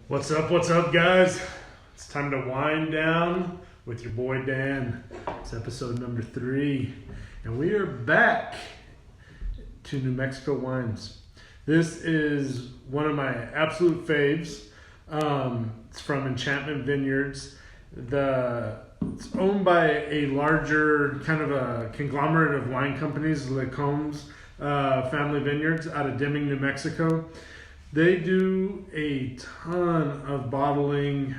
What's up, guys? It's time to wind down with your boy Dan. It's episode number 3, and we are back to New Mexico wines. This is one of my absolute faves. It's from Enchantment Vineyards. It's owned by a larger kind of a conglomerate of wine companies, Combs Family Vineyards out of Deming, New Mexico. They do a ton of bottling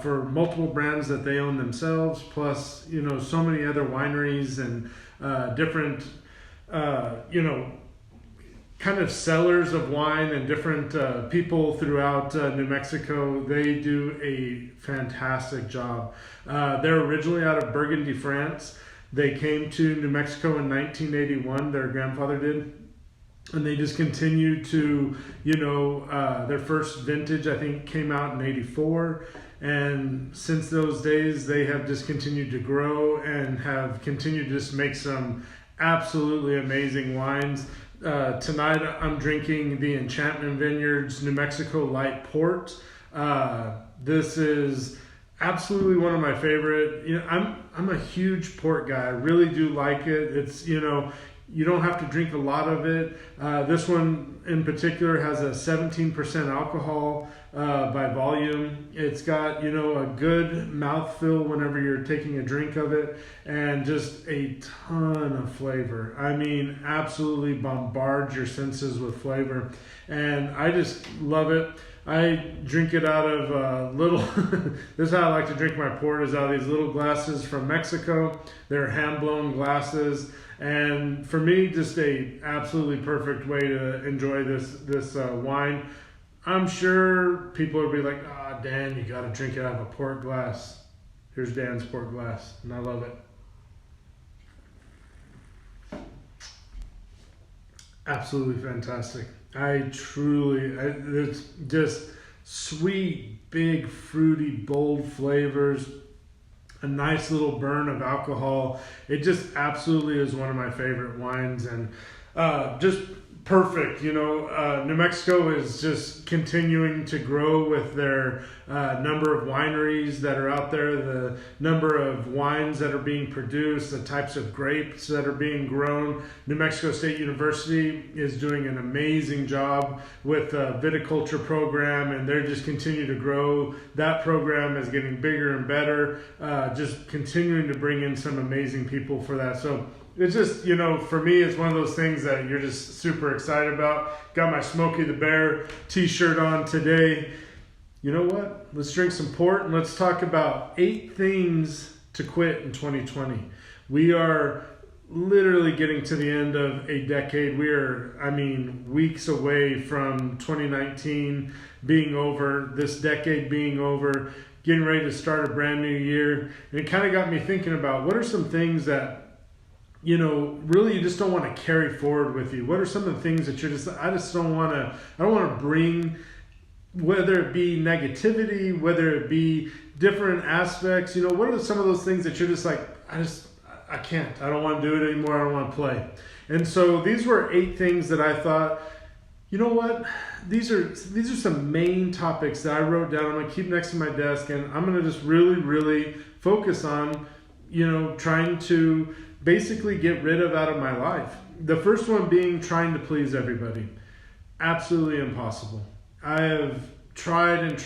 for multiple brands that they own themselves, plus, so many other wineries and different, kind of sellers of wine and different people throughout New Mexico. They do a fantastic job. They're originally out of Burgundy, France. They came to New Mexico in 1981, their grandfather did. And they just continued to, their first vintage, I think, came out in 84. And since those days, they have just continued to grow and have continued to just make some absolutely amazing wines. Tonight, I'm drinking the Enchantment Vineyards New Mexico Light Port. This is absolutely one of my favorite. I'm a huge port guy. I really do like it. It's, you don't have to drink a lot of it. This one in particular has a 17% alcohol by volume. It's got, a good mouthfeel whenever you're taking a drink of it, and just a ton of flavor. I mean, absolutely bombards your senses with flavor. And I just love it. I drink it out of little, this is how I like to drink my port, is out of these little glasses from Mexico. They're hand-blown glasses. And for me, just a absolutely perfect way to enjoy this wine. I'm sure people will be like, Dan, you got to drink it out of a port glass. Here's Dan's port glass, and I love it. Absolutely fantastic. It's just sweet, big, fruity, bold flavors. A nice little burn of alcohol. It just absolutely is one of my favorite wines, and just perfect. New Mexico is just continuing to grow with their number of wineries that are out there, the number of wines that are being produced, the types of grapes that are being grown. New Mexico State University is doing an amazing job with the viticulture program, and they're just continuing to grow. That program is getting bigger and better, just continuing to bring in some amazing people for that. So it's just, for me, it's one of those things that you're just super excited about. Got my Smokey the Bear t-shirt on today. You know what? Let's drink some port, and let's talk about 8 things to quit in 2020. We are literally getting to the end of a decade. We are, weeks away from 2019 being over, this decade being over, getting ready to start a brand new year. And it kind of got me thinking about what are some things that really you just don't want to carry forward with you. What are some of the things that I don't want to bring, whether it be negativity, whether it be different aspects, what are some of those things that you're just like, I can't, I don't want to do it anymore, I don't want to play. And so these were 8 things that I thought, these are some main topics that I wrote down. I'm going to keep next to my desk, and I'm going to just really, really focus on, trying to basically get rid of out of my life. The first one being trying to please everybody. Absolutely impossible. I have tried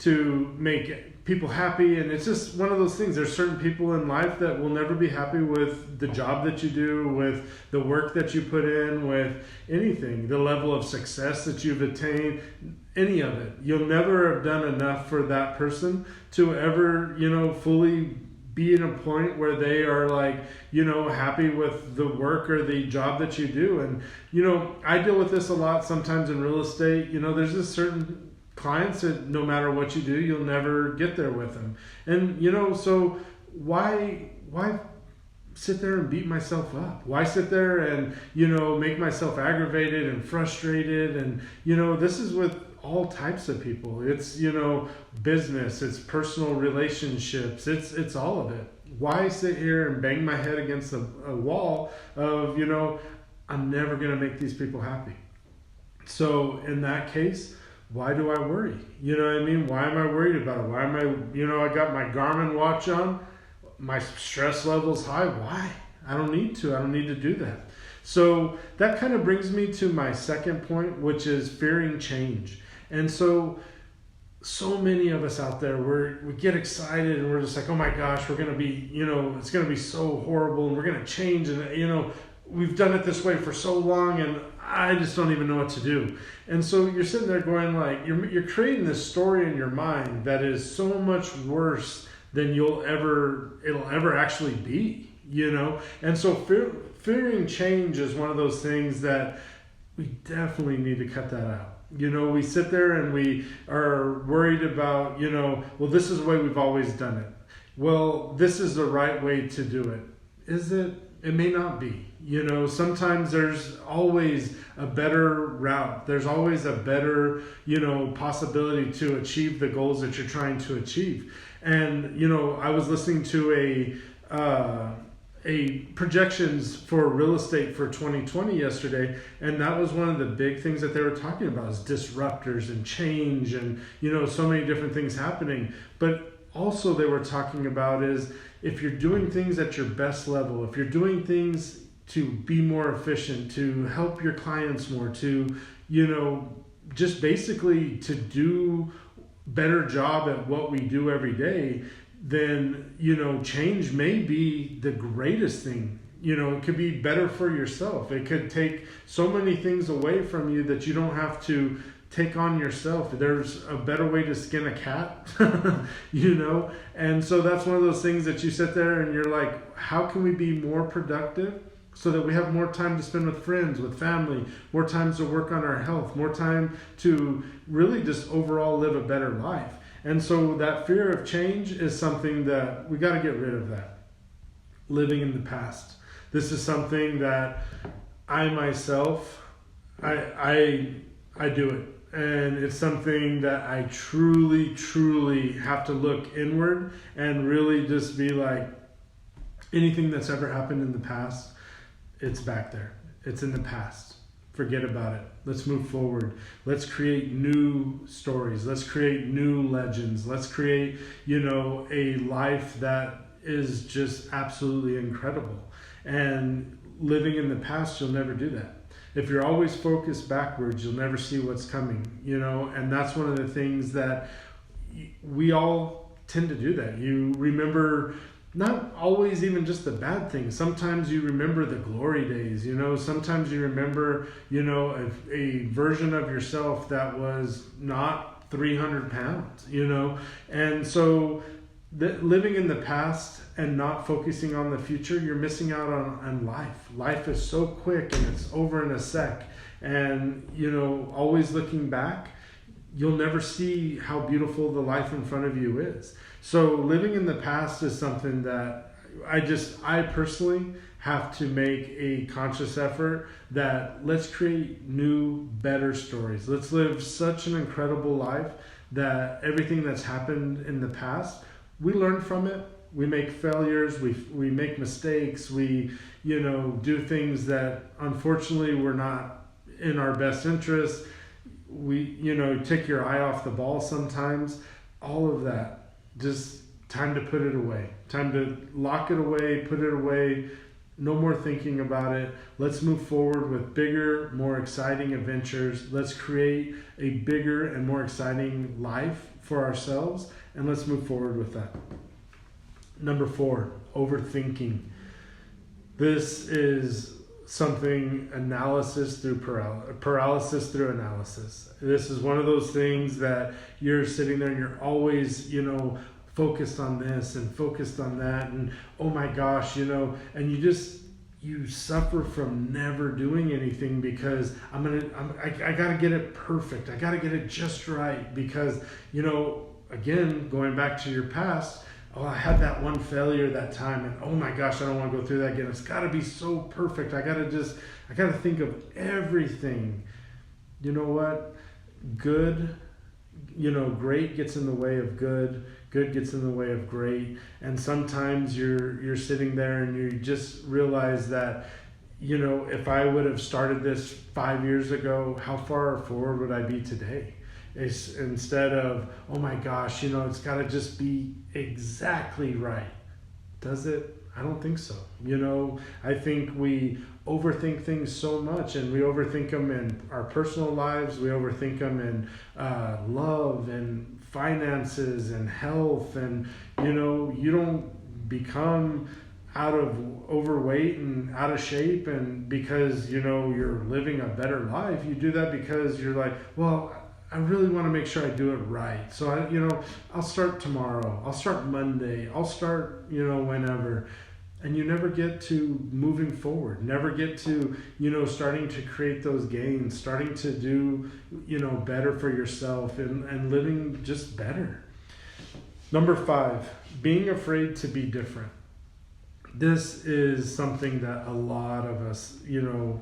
to make people happy, and it's just one of those things. There's certain people in life that will never be happy with the job that you do, with the work that you put in, with anything, the level of success that you've attained, any of it. You'll never have done enough for that person to ever, fully be in a point where they are like, happy with the work or the job that you do. And, I deal with this a lot sometimes in real estate. There's just certain clients that no matter what you do, you'll never get there with them. And, so why sit there and beat myself up? Why sit there and, make myself aggravated and frustrated? And, this is with all types of people. It's, business, it's personal relationships, it's all of it. Why sit here and bang my head against a wall of, I'm never going to make these people happy. So in that case, why do I worry? You know what I mean? Why am I worried about it? Why am I got my Garmin watch on, my stress level's high. Why? I don't need to do that. So that kind of brings me to my second point, which is fearing change. And so many of us out there, we get excited and we're just like, oh my gosh, we're going to be, it's going to be so horrible and we're going to change. And, we've done it this way for so long and I just don't even know what to do. And so you're sitting there going like, you're creating this story in your mind that is so much worse than it'll ever actually be, And so fearing change is one of those things that we definitely need to cut that out. We sit there and we are worried about, well, this is the way we've always done it. Well, this is the right way to do it. Is it? It may not be. Sometimes there's always a better route. There's always a better, possibility to achieve the goals that you're trying to achieve. And, I was listening to a projections for real estate for 2020 yesterday, and that was one of the big things that they were talking about is disruptors and change and so many different things happening. But also they were talking about is if you're doing things at your best level, if you're doing things to be more efficient, to help your clients more, to just basically to do better job at what we do every day, then change may be the greatest thing. It could be better for yourself. It could take so many things away from you that you don't have to take on yourself. There's a better way to skin a cat, and so that's one of those things that you sit there and you're like, how can we be more productive so that we have more time to spend with friends, with family, more time to work on our health, more time to really just overall live a better life. And so that fear of change is something that we got to get rid of. That living in the past. This is something that I myself, I do it. And it's something that I truly have to look inward and really just be like, anything that's ever happened in the past, it's back there. It's in the past. Forget about it. Let's move forward. Let's create new stories. Let's create new legends. Let's create, a life that is just absolutely incredible. And living in the past, you'll never do that. If you're always focused backwards, you'll never see what's coming, and that's one of the things that we all tend to do that. You remember not always even just the bad things. Sometimes you remember the glory days, sometimes you remember, a version of yourself that was not 300 pounds, and so living in the past and not focusing on the future, you're missing out on life. Life is so quick and it's over in a sec. And, always looking back, you'll never see how beautiful the life in front of you is. So living in the past is something that I personally have to make a conscious effort that let's create new, better stories. Let's live such an incredible life that everything that's happened in the past, we learn from it. We make failures, we make mistakes, we, do things that unfortunately were not in our best interest. We, take your eye off the ball sometimes. All of that, just time to put it away. Time to lock it away, put it away. No more thinking about it. Let's move forward with bigger, more exciting adventures. Let's create a bigger and more exciting life for ourselves, and let's move forward with that. Number 4, overthinking. This is something paralysis through analysis. This is one of those things that you're sitting there and you're always, focused on this and focused on that, and oh my gosh, and you suffer from never doing anything because I gotta get it perfect. I gotta get it just right because, again, going back to your past, I had that one failure that time and oh my gosh, I don't want to go through that again. It's gotta be so perfect. I gotta think of everything. You know what? Great gets in the way of good. Good gets in the way of great. And sometimes you're sitting there and you just realize that, if I would have started this 5 years ago, how far forward would I be today? instead of, oh my gosh, it's got to just be exactly right. Does it? I don't think so. I think we overthink things so much, and we overthink them in our personal lives. We overthink them in love and finances and health. And, you don't become out of overweight and out of shape and because, you're living a better life. You do that because you're like, well, I really want to make sure I do it right. So I'll start tomorrow. I'll start Monday. I'll start, whenever. And you never get to moving forward, never get to, starting to create those gains, starting to do, better for yourself and living just better. Number 5, being afraid to be different. This is something that a lot of us,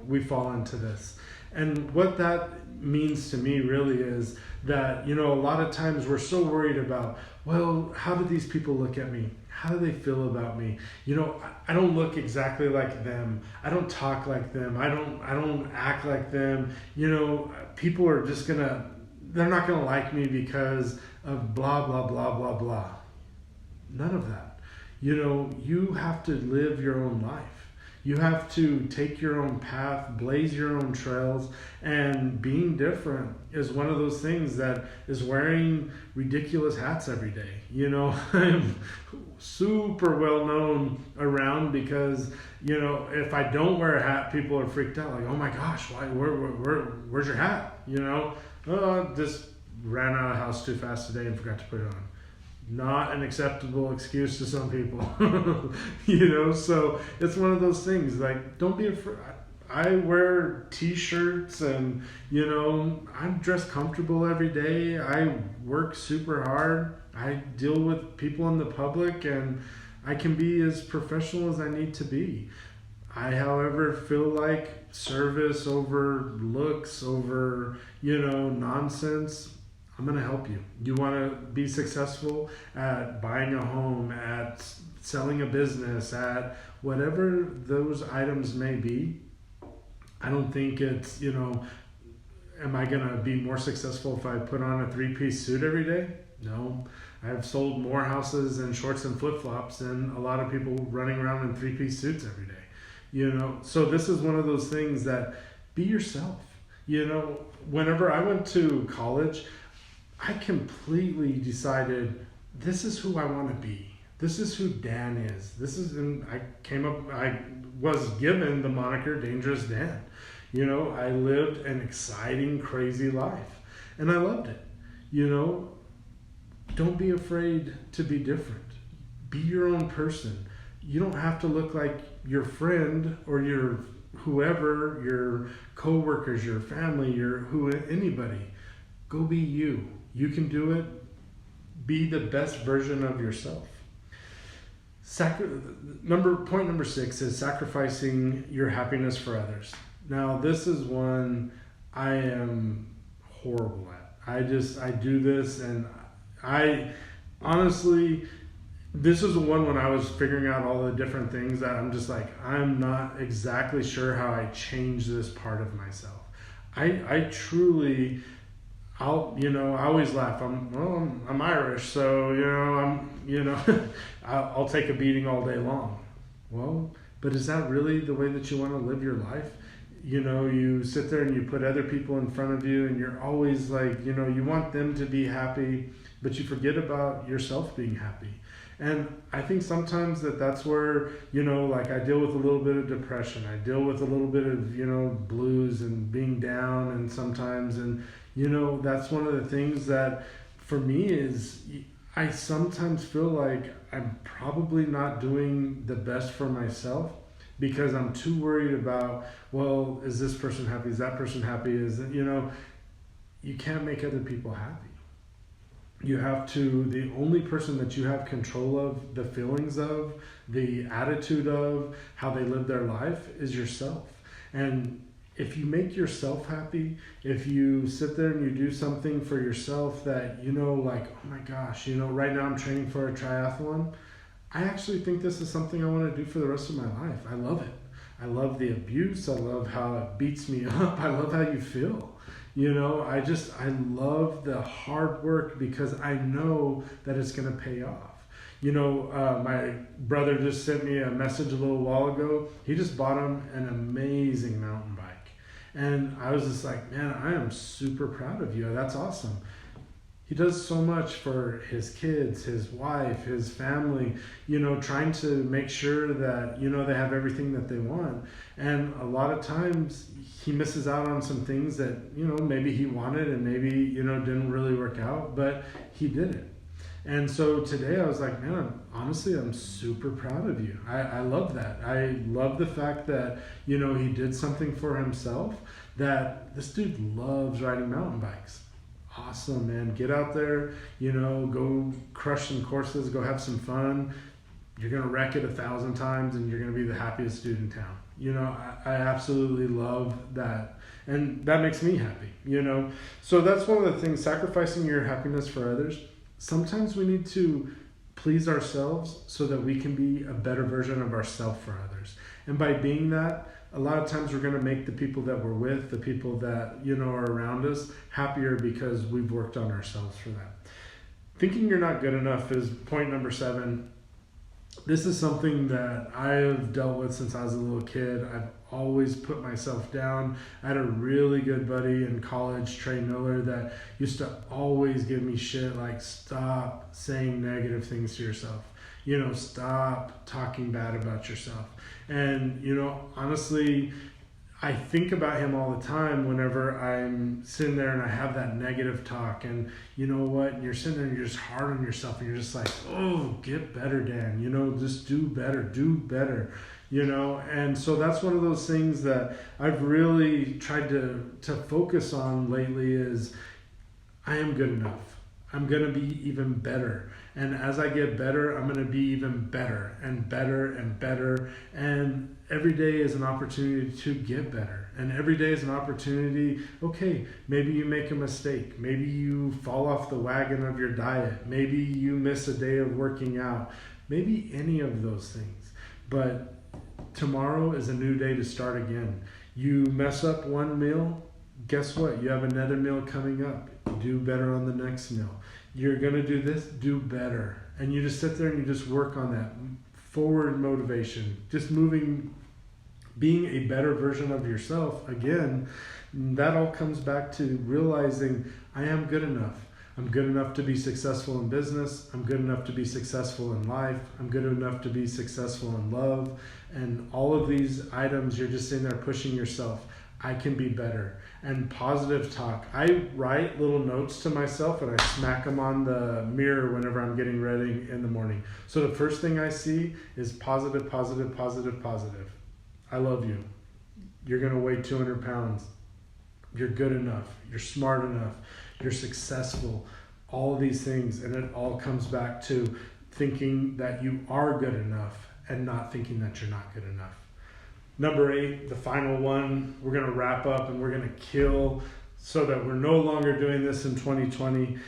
we fall into this. And what that means to me really is that, a lot of times we're so worried about, well, how do these people look at me? How do they feel about me? I don't look exactly like them. I don't talk like them. I don't act like them. People are just they're not gonna like me because of blah, blah, blah, blah, blah. None of that. You have to live your own life. You have to take your own path, blaze your own trails, and being different is one of those things that is wearing ridiculous hats every day. I'm super well known around because, if I don't wear a hat, people are freaked out. Like, oh my gosh, where's your hat? Just ran out of the house too fast today and forgot to put it on. Not an acceptable excuse to some people, so it's one of those things, like, don't be afraid. I wear t-shirts and, I'm dressed comfortable every day. I work super hard. I deal with people in the public and I can be as professional as I need to be. I, however, feel like service over looks, over, nonsense. I'm going to help you. You want to be successful at buying a home, at selling a business, at whatever those items may be. I don't think it's, am I going to be more successful if I put on a 3-piece suit every day? No. I've sold more houses in shorts and flip-flops than a lot of people running around in 3-piece suits every day. So this is one of those things that be yourself. Whenever I went to college, I completely decided this is who I want to be. This is who Dan is. I was given the moniker Dangerous Dan. I lived an exciting, crazy life and I loved it. Don't be afraid to be different. Be your own person. You don't have to look like your friend or your whoever, your coworkers, your family, anybody. Go be you. You can do it. Be the best version of yourself. Point number 6 is sacrificing your happiness for others. Now, this is one I am horrible at. I do this, and I honestly, this is the one when I was figuring out all the different things that I'm just like, I'm not exactly sure how I change this part of myself. I truly, I always laugh. I'm Irish, so I'll take a beating all day long. Well, but is that really the way that you want to live your life? You sit there and you put other people in front of you, and you're always like, you want them to be happy, but you forget about yourself being happy. And I think sometimes that's where, like I deal with a little bit of depression. I deal with a little bit of, blues and being down and sometimes, and that's one of the things that for me is I sometimes feel like I'm probably not doing the best for myself because I'm too worried about, well, is this person happy? Is that person happy? You can't make other people happy. You have to, the only person that you have control of, the feelings of, the attitude of, how they live their life is yourself. And if you make yourself happy, if you sit there and you do something for yourself that, like, oh my gosh, right now I'm training for a triathlon. I actually think this is something I want to do for the rest of my life. I love it. I love the abuse. I love how it beats me up. I love how you feel. I love the hard work because I know that it's going to pay off. My brother just sent me a message a little while ago. He just bought him an amazing mountain bike. And I was just like, man, I am super proud of you. That's awesome. He does so much for his kids, his wife, his family, trying to make sure that, they have everything that they want. And a lot of times he misses out on some things that, maybe he wanted and maybe, didn't really work out, but he did it. And so today I was like, man, honestly, I'm super proud of you. I love that. I love the fact that, he did something for himself, that this dude loves riding mountain bikes. Awesome, man. Get out there, go crush some courses, go have some fun. You're going to wreck it 1,000 times and you're going to be the happiest dude in town. I absolutely love that. And that makes me happy, So that's one of the things, sacrificing your happiness for others. Sometimes we need to please ourselves so that we can be a better version of ourselves for others. And by being that, a lot of times we're going to make the people that we're with, the people that, are around us, happier because we've worked on ourselves for that. Thinking you're not good enough is point number 7. This is something that I have dealt with since I was a little kid. I've always put myself down. I had a really good buddy in college, Trey Miller, that used to always give me shit like, stop saying negative things to yourself. Stop talking bad about yourself. And, honestly, I think about him all the time whenever I'm sitting there and I have that negative talk. And you know what? And you're sitting there and you're just hard on yourself and you're just like, oh, get better, Dan. Just do better. And so that's one of those things that I've really tried to focus on lately is I am good enough. I'm going to be even better. And as I get better, I'm going to be even better and better and better. And every day is an opportunity to get better. And every day is an opportunity, okay, maybe you make a mistake. Maybe you fall off the wagon of your diet. Maybe you miss a day of working out. Maybe any of those things. But tomorrow is a new day to start again. You mess up one meal, guess what? You have another meal coming up. Do better on the next meal. You're going to do this, do better. And you just sit there and you just work on that forward motivation, just moving, being a better version of yourself. Again, that all comes back to realizing I am good enough. I'm good enough to be successful in business. I'm good enough to be successful in life. I'm good enough to be successful in love. And all of these items, you're just sitting there pushing yourself. I can be better. And positive talk. I write little notes to myself and I smack them on the mirror whenever I'm getting ready in the morning. So the first thing I see is positive, positive, positive, positive. I love you. You're going to weigh 200 pounds. You're good enough. You're smart enough. You're successful. All of these things. And it all comes back to thinking that you are good enough and not thinking that you're not good enough. Number 8, the final one, we're going to wrap up and we're going to kill so that we're no longer doing this in 2020,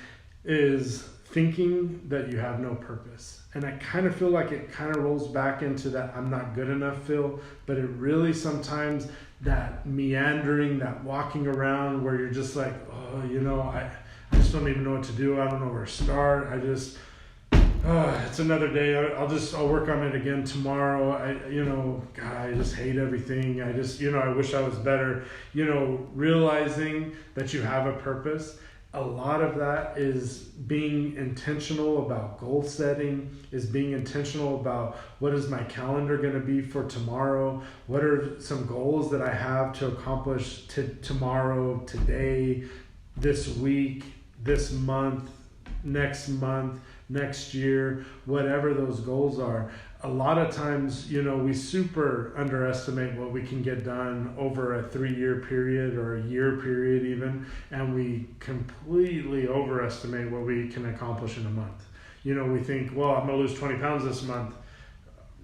is thinking that you have no purpose. And I kind of feel like it kind of rolls back into that I'm not good enough feel, but it really sometimes that meandering, that walking around where you're just like, oh, I just don't even know what to do. I don't know where to start. It's another day. I'll work on it again tomorrow. I just hate everything. I wish I was better. Realizing that you have a purpose. A lot of that is being intentional about goal setting, is being intentional about what is my calendar going to be for tomorrow? What are some goals that I have to accomplish tomorrow, today, this week, this month, next year, whatever those goals are. A lot of times, we super underestimate what we can get done over a 3-year period or a year period even, and we completely overestimate what we can accomplish in a month. We think, well, I'm going to lose 20 pounds this month.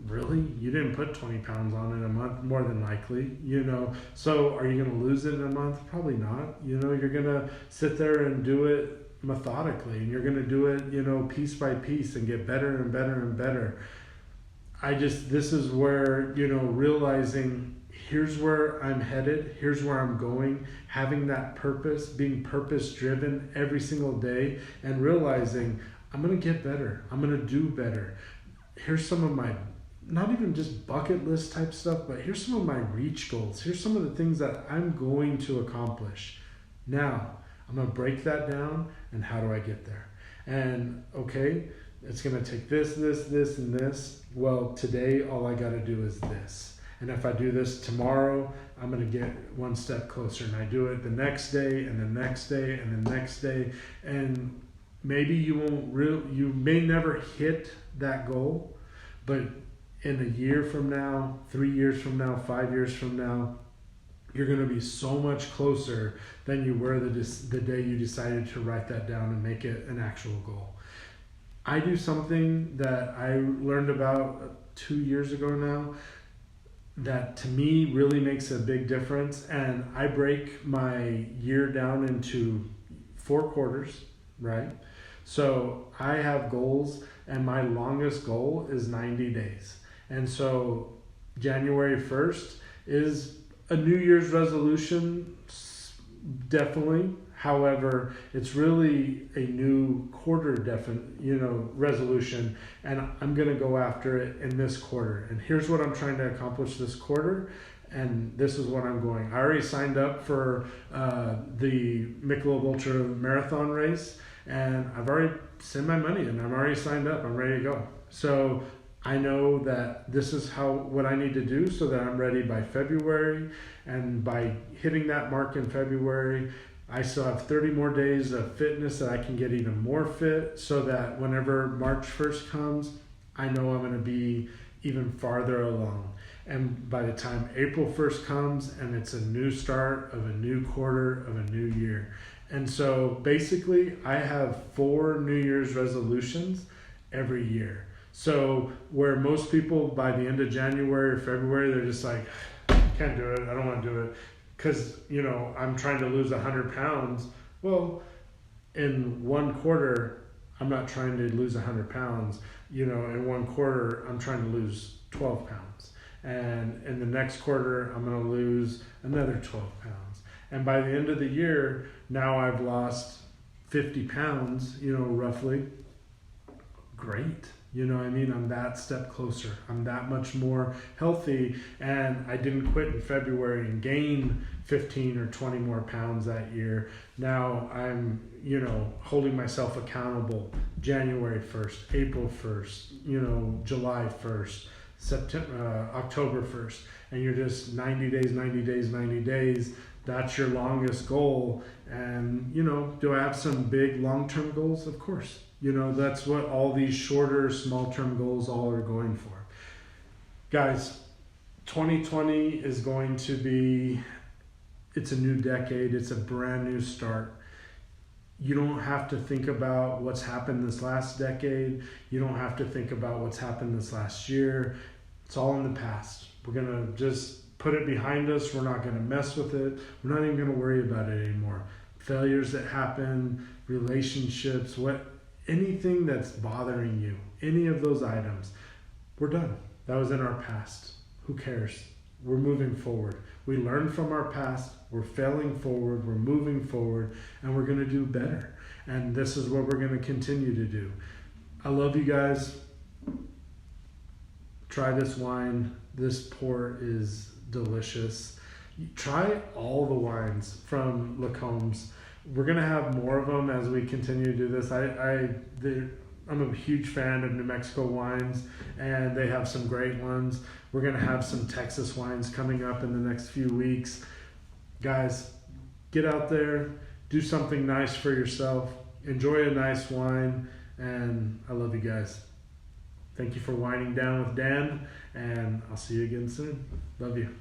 Really? You didn't put 20 pounds on in a month, more than likely, So are you going to lose it in a month? Probably not. You're going to sit there and do it methodically, and you're going to do it, piece by piece and get better and better and better. This is where, realizing here's where I'm headed, here's where I'm going, having that purpose, being purpose driven every single day, and realizing I'm going to get better, I'm going to do better. Here's some of my, not even just bucket list type stuff, but here's some of my reach goals. Here's some of the things that I'm going to accomplish. Now, I'm going to break that down, and how do I get there? And okay, it's going to take this, and this. Well, today, all I got to do is this. And if I do this tomorrow, I'm going to get one step closer. And I do it the next day, and the next day, and the next day. And maybe you may never hit that goal, but in a year from now, 3 years from now, 5 years from now, you're going to be so much closer than you were the day you decided to write that down and make it an actual goal. I do something that I learned about 2 years ago now that to me really makes a big difference. And I break my year down into 4 quarters, right? So I have goals, and my longest goal is 90 days. And so January 1st is a New Year's resolution, definitely. However, it's really a new quarter resolution, and I'm going to go after it in this quarter. And here's what I'm trying to accomplish this quarter, and this is what I'm going. I already signed up for the Michelob Ultra Marathon race, and I've already sent my money in. I'm already signed up. I'm ready to go. So I know that this is what I need to do so that I'm ready by February. And by hitting that mark in February, I still have 30 more days of fitness that I can get even more fit, so that whenever March 1st comes, I know I'm going to be even farther along. And by the time April 1st comes, and it's a new start of a new quarter of a new year. And so basically, I have 4 New Year's resolutions every year. So where most people by the end of January or February, they're just like, can't do it, I don't want to do it, because I'm trying to lose 100 pounds. Well, in 1 quarter, I'm not trying to lose 100 pounds. In 1 quarter, I'm trying to lose 12 pounds. And in the next quarter, I'm going to lose another 12 pounds. And by the end of the year, now I've lost 50 pounds, roughly. Great. I'm that step closer. I'm that much more healthy, and I didn't quit in February and gain 15 or 20 more pounds that year. Now I'm, holding myself accountable January 1st, April 1st, July 1st, September, October 1st, and you're just 90 days, 90 days, 90 days. That's your longest goal. And, do I have some big long-term goals? Of course. That's what all these shorter, small-term goals all are going for. Guys, 2020 is going to be, it's a new decade. It's a brand new start. You don't have to think about what's happened this last decade. You don't have to think about what's happened this last year. It's all in the past. We're going to just put it behind us. We're not going to mess with it. We're not even going to worry about it anymore. Failures that happen, relationships, anything that's bothering you, any of those items, we're done. That was in our past. Who cares? We're moving forward. We learned from our past. We're failing forward. We're moving forward, and we're going to do better. And this is what we're going to continue to do. I love you guys. Try this wine. This port is delicious. Try all the wines from Lacombs. We're going to have more of them as we continue to do this. I'm a huge fan of New Mexico wines, and they have some great ones. We're going to have some Texas wines coming up in the next few weeks. Guys, get out there, do something nice for yourself, enjoy a nice wine, and I love you guys. Thank you for winding down with Dan, and I'll see you again soon. Love you.